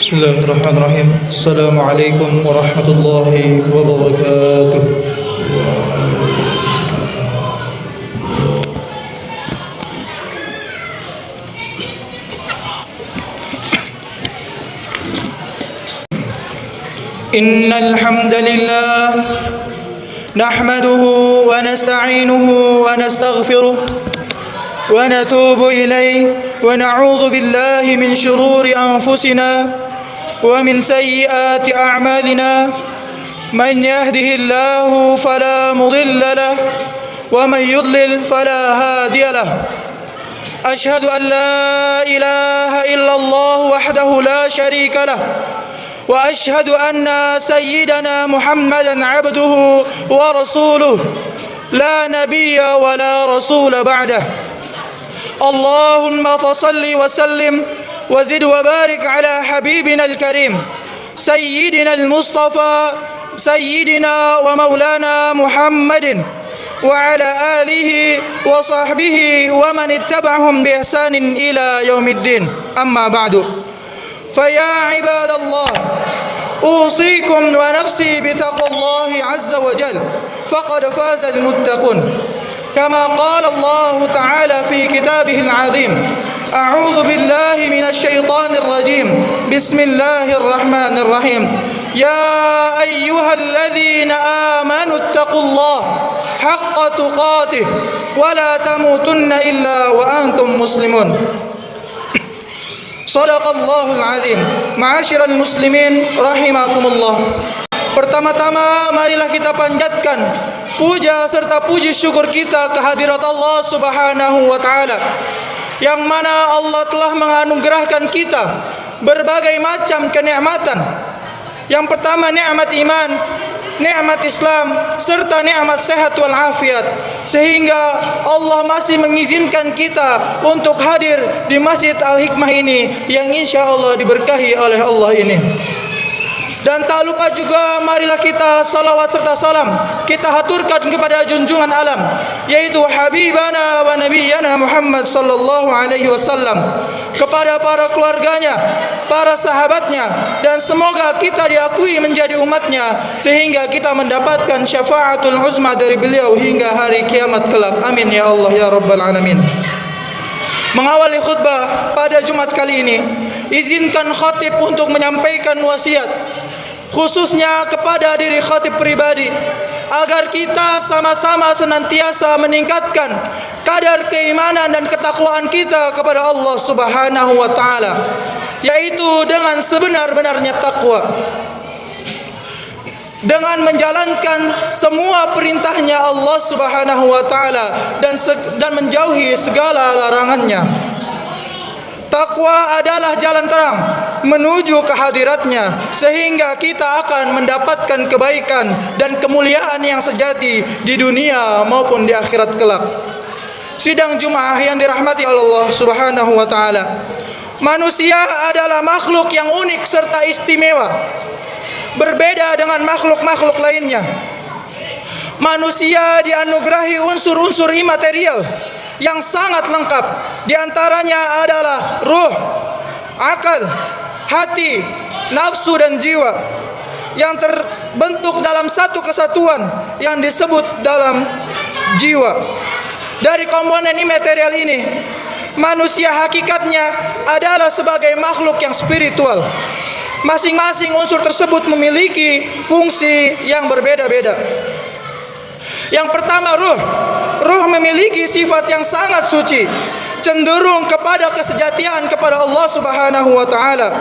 Bismillahirrahmanirrahim. Assalamualaikum warahmatullahi wabarakatuh. Innal hamdalillah nahmaduhu wa nasta'inuhu wa nastaghfiruh wa natubu ilayhi wa na'udzu billahi min shururi anfusina ومن سيئات أعمالنا من يهده الله فلا مضل له ومن يضلل فلا هادي له أشهد أن لا إله إلا الله وحده لا شريك له وأشهد أن سيدنا محمدا عبده ورسوله لا نبي ولا رسول بعده اللهم فصل وسلم وزد وبارك على حبيبنا الكريم سيدنا المصطفى سيدنا ومولانا محمد وعلى آله وصحبه ومن اتبعهم بإحسان إلى يوم الدين أما بعد فيا عباد الله أوصيكم ونفسي بتقوى الله عز وجل فقد فاز المتقون كما قال الله تعالى في كتابه العظيم أعوذ بالله من الشيطان الرجيم بسم الله الرحمن الرحيم يا أيها الذين آمنوا اتقوا الله حق تقاته ولا تموتن إلا وأنتم مسلمون صدق الله العظيم معاشر المسلمين رحمكم الله. Pertama-tama marilah kita panjatkan puja serta puji syukur kita kehadirat Allah Subhanahu wa taala, yang mana Allah telah menganugerahkan kita berbagai macam kenikmatan. Yang pertama nikmat iman, nikmat Islam, serta nikmat sehat wal afiat, sehingga Allah masih mengizinkan kita untuk hadir di Masjid Al-Hikmah ini yang insya Allah diberkahi oleh Allah ini. Dan tak lupa juga marilah kita salawat serta salam kita haturkan kepada junjungan alam, yaitu Habibana wa Nabiyana Muhammad sallallahu alaihi wasallam, kepada para keluarganya, para sahabatnya, dan semoga kita diakui menjadi umatnya sehingga kita mendapatkan syafaatul uzma dari beliau hingga hari kiamat kelak. Amin ya Allah ya Rabbal Alamin. Mengawali khutbah pada Jumat kali ini, izinkan khatib untuk menyampaikan wasiat khususnya kepada diri khatib pribadi, agar kita sama-sama senantiasa meningkatkan kadar keimanan dan ketakwaan kita kepada Allah Subhanahu wa taala, yaitu dengan sebenar-benarnya takwa, dengan menjalankan semua perintahnya Allah Subhanahu wa taala dan menjauhi segala larangannya. Takwa adalah jalan terang menuju kehadiratnya, sehingga kita akan mendapatkan kebaikan dan kemuliaan yang sejati di dunia maupun di akhirat kelak. Sidang Jumat yang dirahmati Allah Subhanahu wa taala, manusia adalah makhluk yang unik serta istimewa, berbeda dengan makhluk-makhluk lainnya. Manusia dianugerahi unsur-unsur imaterial yang sangat lengkap. Di antaranya adalah ruh, akal, hati, nafsu dan jiwa yang terbentuk dalam satu kesatuan yang disebut dalam jiwa. Dari komponen imaterial ini, manusia hakikatnya adalah sebagai makhluk yang spiritual. Masing-masing unsur tersebut memiliki fungsi yang berbeda-beda. Yang pertama, ruh. Ruh memiliki sifat yang sangat suci, cenderung kepada kesejatian kepada Allah Subhanahu wa taala.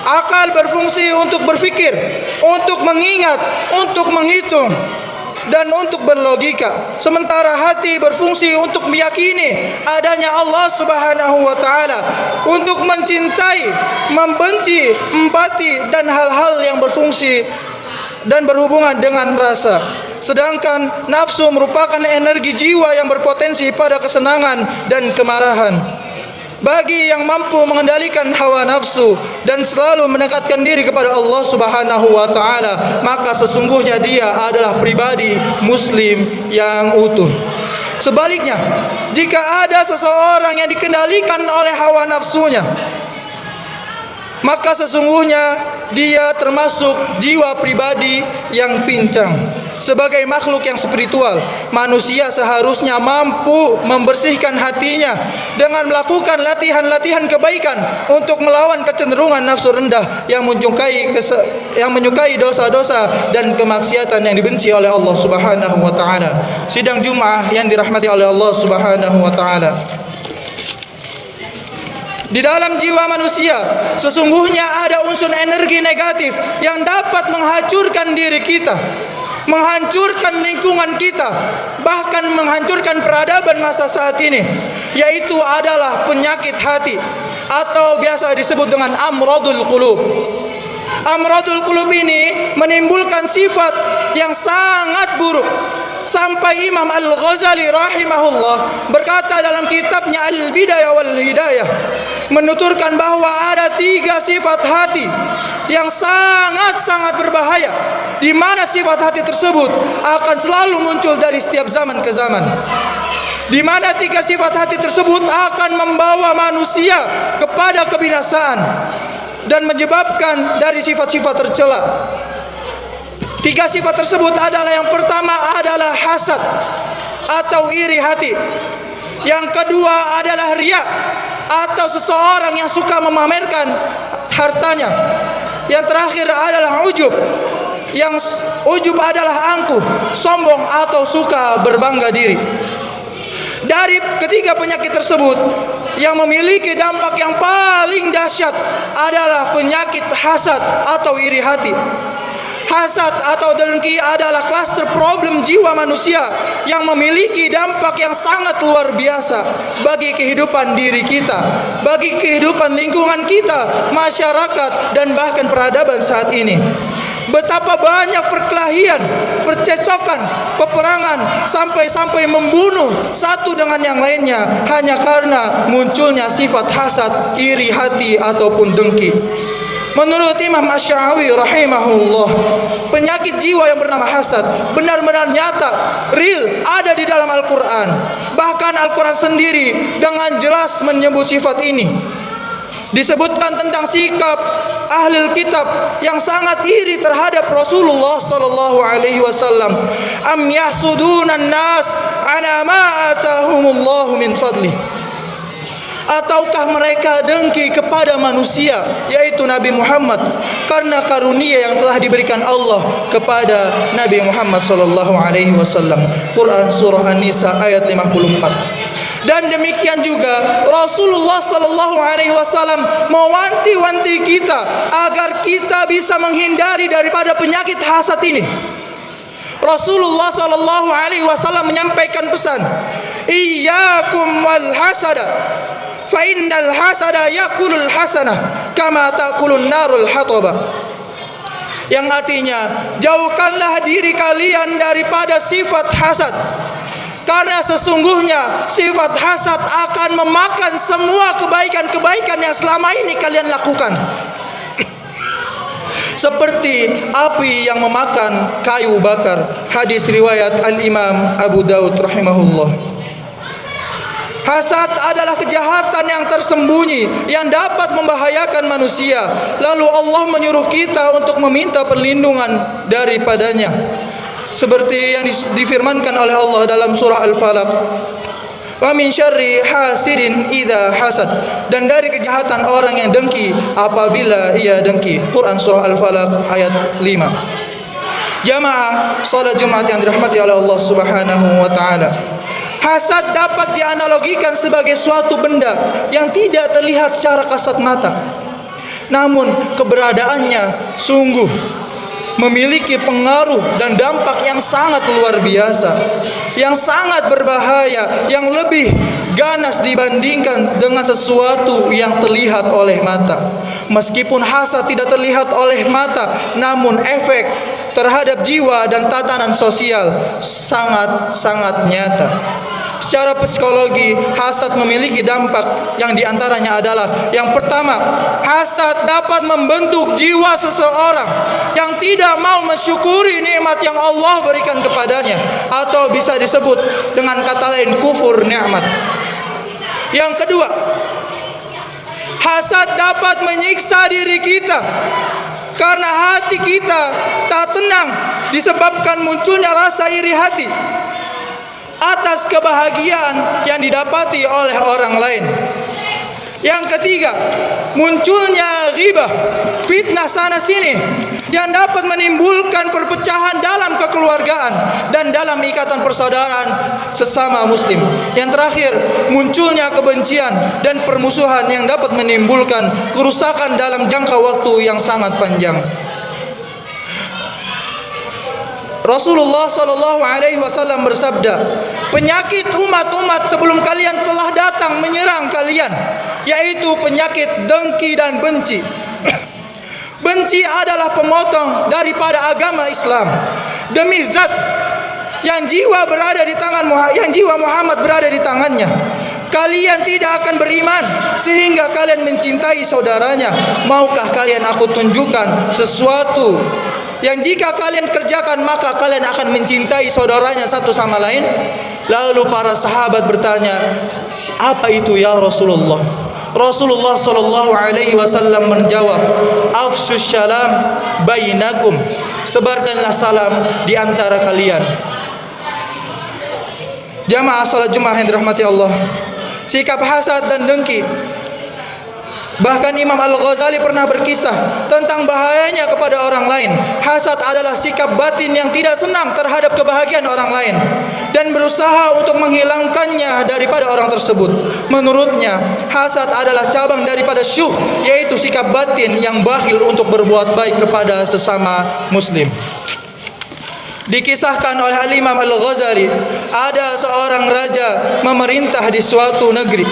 Akal berfungsi untuk berfikir, untuk mengingat, untuk menghitung, dan untuk berlogika. Sementara hati berfungsi untuk meyakini adanya Allah Subhanahu wa taala, untuk mencintai, membenci, empati, dan hal-hal yang berfungsi dan berhubungan dengan rasa. Sedangkan nafsu merupakan energi jiwa yang berpotensi pada kesenangan dan kemarahan. Bagi yang mampu mengendalikan hawa nafsu dan selalu mendekatkan diri kepada Allah Subhanahu wa taala, maka sesungguhnya dia adalah pribadi muslim yang utuh. Sebaliknya, jika ada seseorang yang dikendalikan oleh hawa nafsunya, maka sesungguhnya dia termasuk jiwa pribadi yang pincang. Sebagai makhluk yang spiritual, manusia seharusnya mampu membersihkan hatinya dengan melakukan latihan-latihan kebaikan untuk melawan kecenderungan nafsu rendah yang menyukai dosa-dosa dan kemaksiatan yang dibenci oleh Allah Subhanahu wa taala. Sidang Jumat yang dirahmati oleh Allah Subhanahu wa taala. Di dalam jiwa manusia sesungguhnya ada unsur energi negatif yang dapat menghancurkan diri kita, menghancurkan lingkungan kita, bahkan menghancurkan peradaban masa saat ini, yaitu adalah penyakit hati atau biasa disebut dengan amradul qulub. Amradul qulub ini menimbulkan sifat yang sangat buruk. Sampai Imam Al-Ghazali rahimahullah berkata dalam kitabnya Al-Bidayah wal Hidayah, menuturkan bahwa ada 3 sifat hati yang sangat-sangat berbahaya, di mana sifat hati tersebut akan selalu muncul dari setiap zaman ke zaman, di mana 3 sifat hati tersebut akan membawa manusia kepada kebinasaan dan menyebabkan dari sifat-sifat tercela. 3 sifat tersebut adalah, yang pertama adalah hasad atau iri hati, yang kedua adalah riya atau seseorang yang suka memamerkan hartanya, yang terakhir adalah ujub, yang ujub adalah angkuh, sombong atau suka berbangga diri. Dari ketiga penyakit tersebut, yang memiliki dampak yang paling dahsyat adalah penyakit hasad atau iri hati. Hasad atau dengki adalah klaster problem jiwa manusia yang memiliki dampak yang sangat luar biasa bagi kehidupan diri kita, bagi kehidupan lingkungan kita, masyarakat, dan bahkan peradaban saat ini. Betapa banyak perkelahian, percecokan, peperangan, sampai-sampai membunuh satu dengan yang lainnya hanya karena munculnya sifat hasad, iri hati, ataupun dengki. Menurut Imam Asy-Syafi'i rahimahullah, penyakit jiwa yang bernama hasad benar-benar nyata, real, ada di dalam Al-Quran. Bahkan Al-Quran sendiri dengan jelas menyebut sifat ini. Disebutkan tentang sikap ahli kitab yang sangat iri terhadap Rasulullah sallallahu alaihi wasallam. Am yahsudunan nas ala ma atahumullahu min fadli. Ataukah mereka dengki kepada manusia, yaitu Nabi Muhammad, karena karunia yang telah diberikan Allah kepada Nabi Muhammad sallallahu alaihi wasallam. Quran surah An-Nisa ayat 54. Dan demikian juga Rasulullah sallallahu alaihi wasallam mewanti-wanti kita agar kita bisa menghindari daripada penyakit hasad ini. Rasulullah sallallahu alaihi wasallam menyampaikan pesan, "Iyyakum wal hasada, fa innal hasada yakulul hasanah kama takulun narul hataba." Yang artinya, jauhkanlah diri kalian daripada sifat hasad, karena sesungguhnya sifat hasad akan memakan semua kebaikan-kebaikan yang selama ini kalian lakukan, seperti api yang memakan kayu bakar. Hadis riwayat Al-Imam Abu Daud rahimahullah. Hasad adalah kejahatan yang tersembunyi yang dapat membahayakan manusia. Lalu Allah menyuruh kita untuk meminta perlindungan daripadanya, seperti yang difirmankan oleh Allah dalam surah Al-Falaq, "Wa min syarri hasidin idza hasad," dan dari kejahatan orang yang dengki apabila ia dengki. Quran surah Al-Falaq ayat 5. Jamaah salat Jumat yang dirahmati oleh Allah Subhanahu wa taala, hasad dapat dianalogikan sebagai suatu benda yang tidak terlihat secara kasat mata, namun keberadaannya sungguh memiliki pengaruh dan dampak yang sangat luar biasa, yang sangat berbahaya, yang lebih ganas dibandingkan dengan sesuatu yang terlihat oleh mata. Meskipun hasad tidak terlihat oleh mata, namun efek terhadap jiwa dan tatanan sosial sangat-sangat nyata. Secara psikologi, hasad memiliki dampak yang diantaranya adalah, yang pertama, hasad dapat membentuk jiwa seseorang yang tidak mau mensyukuri nikmat yang Allah berikan kepadanya, atau bisa disebut dengan kata lain kufur nikmat. Yang kedua, Hasad dapat menyiksa diri kita karena hati kita tak tenang disebabkan munculnya rasa iri hati atas kebahagiaan yang didapati oleh orang lain. Yang ketiga, munculnya ghibah, fitnah sana sini yang dapat menimbulkan perpecahan dalam kekeluargaan dan dalam ikatan persaudaraan sesama muslim. Yang terakhir, munculnya kebencian dan permusuhan yang dapat menimbulkan kerusakan dalam jangka waktu yang sangat panjang. Rasulullah sallallahu alaihi wasallam bersabda, penyakit umat-umat sebelum kalian telah datang menyerang kalian, yaitu penyakit dengki dan benci. Benci adalah pemotong daripada agama Islam. Demi zat yang jiwa Muhammad berada di tangannya, kalian tidak akan beriman sehingga kalian mencintai saudaranya. Maukah kalian aku tunjukkan sesuatu yang jika kalian kerjakan maka kalian akan mencintai saudaranya satu sama lain? Lalu para sahabat bertanya, apa itu ya Rasulullah? Rasulullah sallallahu alaihi wasallam menjawab, afsus salam bainakum, sebarkanlah salam di antara kalian. Jamaah salat Jumat yang dirahmati Allah, sikap hasad dan dengki, bahkan Imam Al-Ghazali pernah berkisah tentang bahayanya kepada orang lain. Hasad adalah sikap batin yang tidak senang terhadap kebahagiaan orang lain dan berusaha untuk menghilangkannya daripada orang tersebut. Menurutnya, hasad adalah cabang daripada syuh, yaitu sikap batin yang bakhil untuk berbuat baik kepada sesama muslim. Dikisahkan oleh Al-Imam Al-Ghazali, ada seorang raja memerintah di suatu negeri.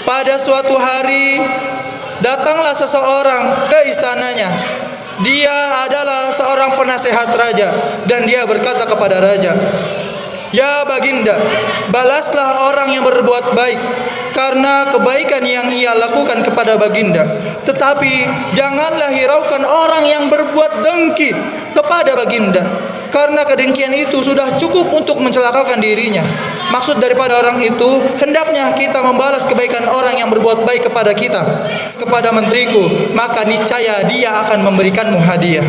Pada suatu hari, datanglah seseorang ke istananya. Dia adalah seorang penasehat raja dan dia berkata kepada raja, ya Baginda, balaslah orang yang berbuat baik karena kebaikan yang ia lakukan kepada Baginda. Tetapi janganlah hiraukan orang yang berbuat dengki kepada Baginda, karena kedengkian itu sudah cukup untuk mencelakakan dirinya. Maksud daripada orang itu, hendaknya kita membalas kebaikan orang yang berbuat baik kepada kita. Kepada menteriku, maka niscaya dia akan memberikanmu hadiah.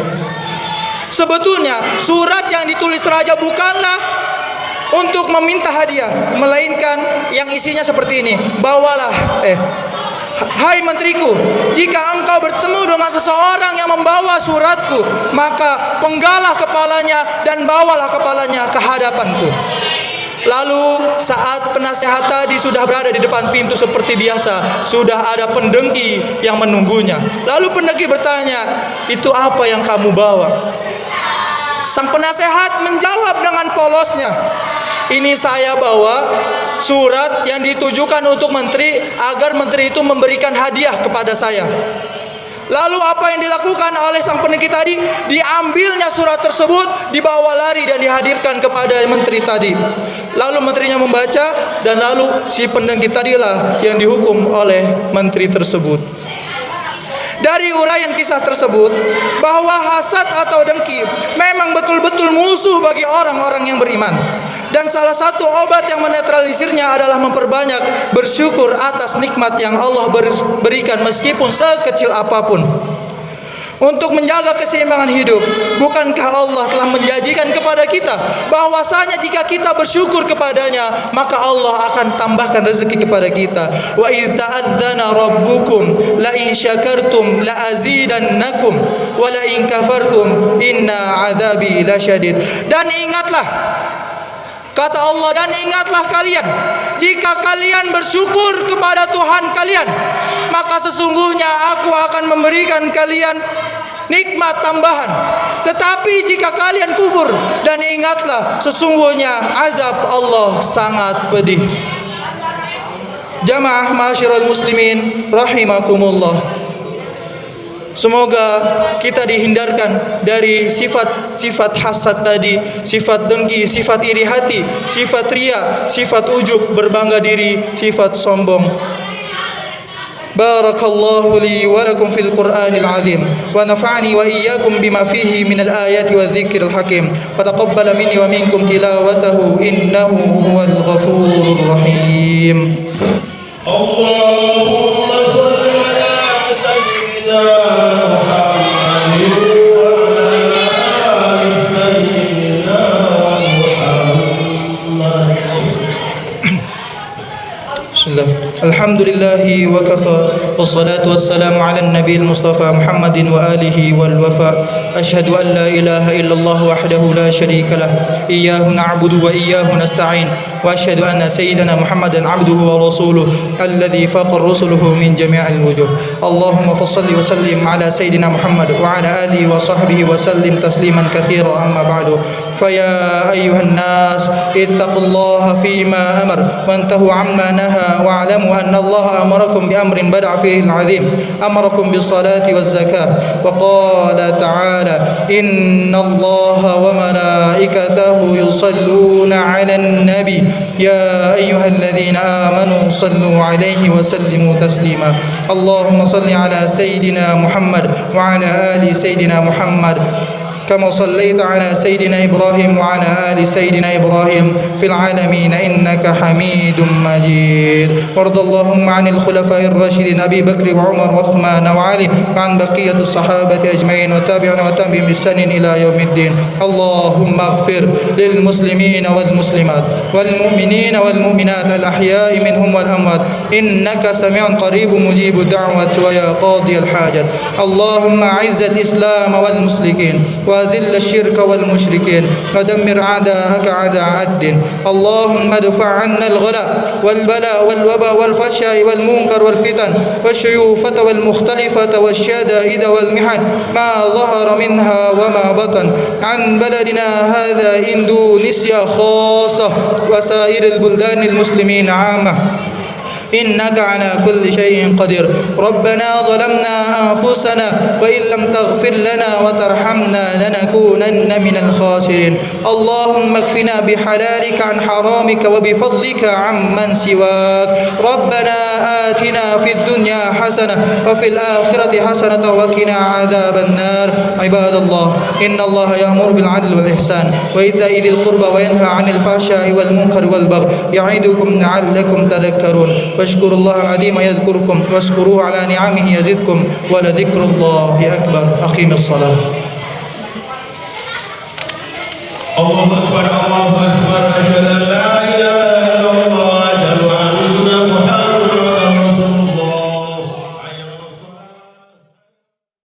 Sebetulnya surat yang ditulis raja bukanlah untuk meminta hadiah, melainkan yang isinya seperti ini, bawalah hai menteriku, jika engkau bertemu dengan seseorang yang membawa suratku, maka penggalah kepalanya dan bawalah kepalanya ke hadapanku. Lalu saat penasehat tadi sudah berada di depan pintu seperti biasa, sudah ada pendengki yang menunggunya. Lalu pendengki bertanya, itu apa yang kamu bawa? Sang penasehat menjawab dengan polosnya, ini saya bawa surat yang ditujukan untuk menteri, agar menteri itu memberikan hadiah kepada saya. Lalu apa yang dilakukan oleh sang pendengki tadi? Diambilnya surat tersebut, dibawa lari dan dihadirkan kepada menteri tadi. Lalu menterinya membaca, dan lalu si pendengki tadilah yang dihukum oleh menteri tersebut. Dari uraian kisah tersebut, bahwa hasad atau dengki memang betul-betul musuh bagi orang-orang yang beriman. Dan salah satu obat yang menetralisirnya adalah memperbanyak bersyukur atas nikmat yang Allah berikan meskipun sekecil apapun. Untuk menjaga keseimbangan hidup, bukankah Allah telah menjanjikan kepada kita bahwasanya jika kita bersyukur kepadanya, maka Allah akan tambahkan rezeki kepada kita. Wa idz ta'adzana rabbukum la in syakartum la azidannakum wa la in kafartum inna 'adzabi lasyadid. Dan ingatlah, kata Allah, dan ingatlah kalian, jika kalian bersyukur kepada Tuhan kalian, maka sesungguhnya aku akan memberikan kalian nikmat tambahan. Tetapi jika kalian kufur, dan ingatlah sesungguhnya azab Allah sangat pedih. Jamaah ma'asyiral muslimin rahimakumullah, semoga kita dihindarkan dari sifat-sifat hasad tadi, sifat dengki, sifat iri hati, sifat ria, sifat ujub, berbangga diri, sifat sombong. Barakallahu li wa lakum fil Qur'anil azim wa nafa'ani wa iyyakum bima fihi minal ayati wadh-dhikril hakim. Wa taqabbala minni wa minkum tilawatahu innahu huwal ghafurur rahim. Allahumma shalli ala Bismillah. Alhamdulillahi wa kafa. Wassalatu wassalamu ala nabi al-mustafa Muhammadin wa alihi wal wafa. Ashhadu an la ilaha illallah wahdahu la sharika lah. Iyyahu na'budu wa iyyahu nasta'in. Wa ashhadu anna sayyidana Muhammadan abduhu wa rasuluh alladhi faqa rusuluhu min jami'il wujuh. Allahumma fassalli wa sallim ala sayyidina Muhammad wa ala alihi wa sahbihi wa sallim tasliman katsira amma ba'du. Faya ayyuhan nas ittaqullaha fima amar wa antahu amma naha واعلموا أن الله أمركم بأمر بدع فيه العظيم أمركم بالصلاة والزكاة وقال تعالى إن الله وملائكته يصلون على النبي يا أيها الذين آمنوا صلوا عليه وسلموا تسليما اللهم صل على سيدنا محمد وعلى آل سيدنا محمد كما صليت على سيدنا إبراهيم وعلى آل سيدنا إبراهيم في العالمين إنك حميد مجيد وارض اللهم عن الخلفاء الراشدين أبي بكر وعمر وعثمان وعلي وعن بقية الصحابة أجمعين وتابعين وتابعين بإحسان إلى يوم الدين اللهم اغفر للمسلمين والمسلمات والمؤمنين والمؤمنات الأحياء منهم والأموات إنك سميع قريب مجيب الدعوة ويا قاضي الحاجات اللهم أعز الإسلام والمسلمين وذل الشرك والمشركين ودمر أعداءك أعداء الدين اللهم ادفع عنا الغلاء والبلاء والوباء والفحشاء والمنكر والفتن والشيوفة والمختلفة والشدائد والمحن ما ظهر منها وما بطن عن بلدنا هذا إندونيسيا خاصة وسائر البلدان المسلمين عامة إنك على كل شيء قدير ربنا ظلمنا أنفسنا وإن لم تغفر لنا وترحمنا لنكونن من الخاسرين اللهم اكفنا بحلالك عن حرامك وبفضلك عمن سواك ربنا آتنا في الدنيا حسنة وفي الآخرة حسنة وقنا عذاب النار عباد الله إن الله يأمر بالعدل والإحسان وإيتاء ذي القربى وينهى عن الفحشاء والمنكر والبغي يعظكم لعلكم تذكرون واشكروا الله العظيم يذكركم واشكروه على نعمه يزدكم ولذكر الله أكبر أقيم الصلاة